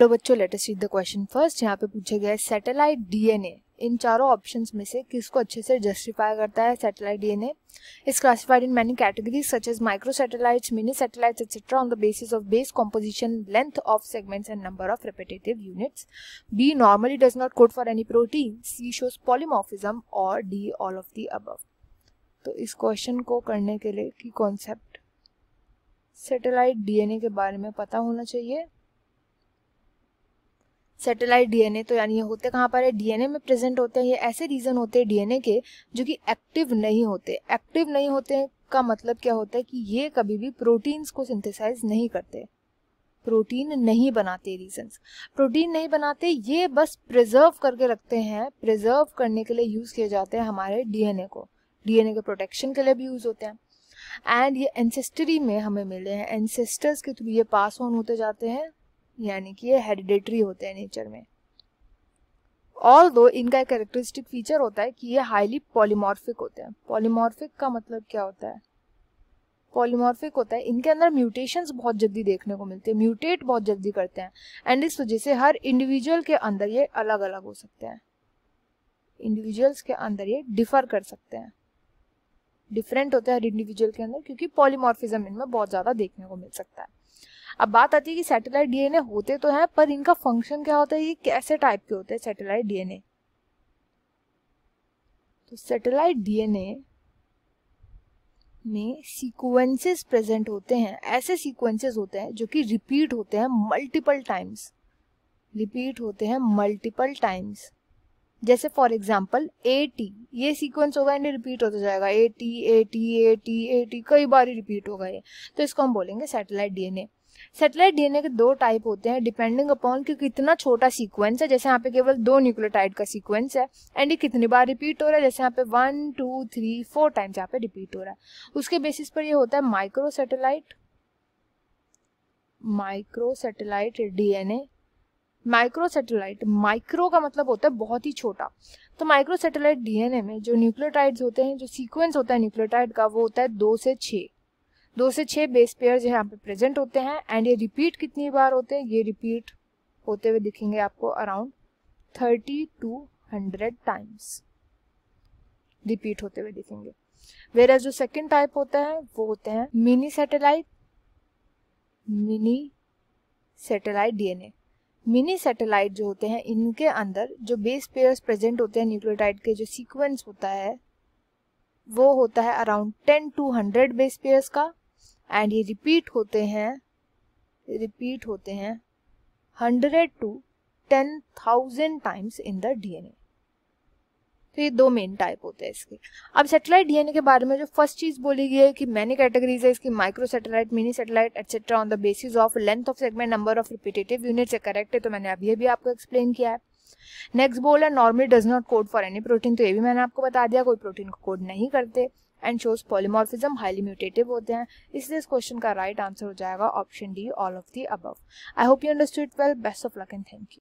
तो बच्चों let us read the question first. यहाँ पे पूछा गया है सैटेलाइट डीएनए इन चारों ऑप्शंस में से किसको अच्छे से जस्टिफाई करता है। Satellite DNA is classified in many categories such as microsatellites, mini satellites, etc. on the basis of base composition, length of segments and number of repetitive units. B normally does not code for any protein. C shows polymorphism or D all of the above. तो इस question को करने के लिए की concept satellite DNA के बारे में पता होना चाहिए। सैटेलाइट डीएनए तो यानी ये होते कहाँ पर है, डीएनए में प्रेजेंट होते हैं। ये ऐसे रीजन होते हैं डीएनए के जो कि एक्टिव नहीं होते। एक्टिव नहीं होते का मतलब क्या होता है कि ये कभी भी प्रोटीन्स को सिंथेसाइज नहीं करते, प्रोटीन नहीं बनाते। रीजंस प्रोटीन नहीं बनाते, ये बस प्रिजर्व करके रखते हैं। प्रिजर्व करने के लिए यूज किए जाते हैं हमारे डीएनए को, डीएनए के प्रोटेक्शन के लिए भी यूज होते हैं। एंड ये एंसेस्ट्री में हमें मिले हैं, एंसेस्टर्स के थ्रू ये पास ऑन होते जाते हैं, यानी कि ये हेरिडेटरी होते हैं नेचर में। ऑल्दो इनका एक कैरेक्टरिस्टिक फीचर होता है कि ये हाईली पॉलीमॉर्फिक होते हैं। पॉलीमॉर्फिक का मतलब क्या होता है, पॉलीमॉर्फिक होता है इनके अंदर म्यूटेशंस बहुत जल्दी देखने को मिलते हैं, म्यूटेट बहुत जल्दी करते हैं। एंड इस वजह से हर इंडिविजुअल के अंदर ये अलग अलग हो सकते हैं, इंडिविजुअल्स के अंदर ये डिफर कर सकते हैं, डिफरेंट होते हैं हर इंडिविजुअल के अंदर, क्योंकि पॉलीमॉर्फिज्म इनमें बहुत ज्यादा देखने को मिल सकता है। अब बात आती है कि सैटेलाइट डीएनए होते तो हैं, पर इनका फंक्शन क्या होता है, ये कैसे टाइप के होते हैं सैटेलाइट डीएनए। तो सैटेलाइट डीएनए में सीक्वेंसेस प्रेजेंट होते हैं, ऐसे सीक्वेंसेस होते हैं जो कि रिपीट होते हैं मल्टीपल टाइम्स, रिपीट होते हैं मल्टीपल टाइम्स। जैसे फॉर एग्जाम्पल AT, ये सीक्वेंस होगा एंड रिपीट होता जाएगा, AT AT AT AT कई बार रिपीट होगा ये, तो इसको हम बोलेंगे सैटेलाइट डीएनए। सैटेलाइट डीएनए के दो टाइप होते हैं डिपेंडिंग अपॉन कि कितना छोटा सीक्वेंस है। जैसे यहाँ पे केवल 2 न्यूक्लियोटाइड का सीक्वेंस है एंड ये कितनी बार रिपीट हो रहा है, जैसे यहाँ पे 1 2 3 4 टाइम्स यहाँ पे रिपीट हो रहा है। उसके बेसिस पर ये होता है microsatellite, microsatellite DNA. Microsatellite, micro का मतलब होता है बहुत ही छोटा। तो माइक्रोसैटेलाइट डीएनए में जो न्यूक्लियोटाइड्स होते हैं, जो सीक्वेंस होता है न्यूक्लियोटाइड का, वो होता है 2 से 6, 2 से 6 बेस पेयर यहाँ पे प्रेजेंट होते हैं। एंड ये रिपीट कितनी बार होते हैं, ये रिपीट होते हुए दिखेंगे आपको अराउंड 30 to 100 टाइम्स रिपीट होते हुए दिखेंगे। वेयर जो सेकेंड टाइप होता है वो होते हैं mini satellite, mini satellite DNA. Mini satellite जो होते हैं इनके अंदर जो बेस पेयर्स प्रेजेंट होते हैं न्यूक्लियोटाइड के, जो सीक्वेंस होता है वो होता है अराउंड 10 to 100 बेस पेयर्स का। एंड ये रिपीट होते हैं 100 to 10,000 times in the DNA. तो ये 2 मेन टाइप होते हैं इसके। अब सैटेलाइट डीएनए के बारे में जो फर्स्ट चीज बोली गई है कि मैनी कैटेगरीज है इसकी, micro satellite, mini satellite etcetera on the basis of length of segment, number of repetitive units, है करेक्ट है, तो मैंने अभी भी आपको एक्सप्लेन किया है। नेक्स्ट बोल है normally does not code for any protein, तो ये भी मैंने आपको बता दिया, कोई प्रोटीन को कोड नहीं करते। एंड शोज पॉलीमॉर्फिज्म, हाईली म्यूटेटिव होते हैं। इसलिए इस क्वेश्चन का राइट आंसर हो जाएगा option D all of the above. I hope you understood well. Best of luck and thank you.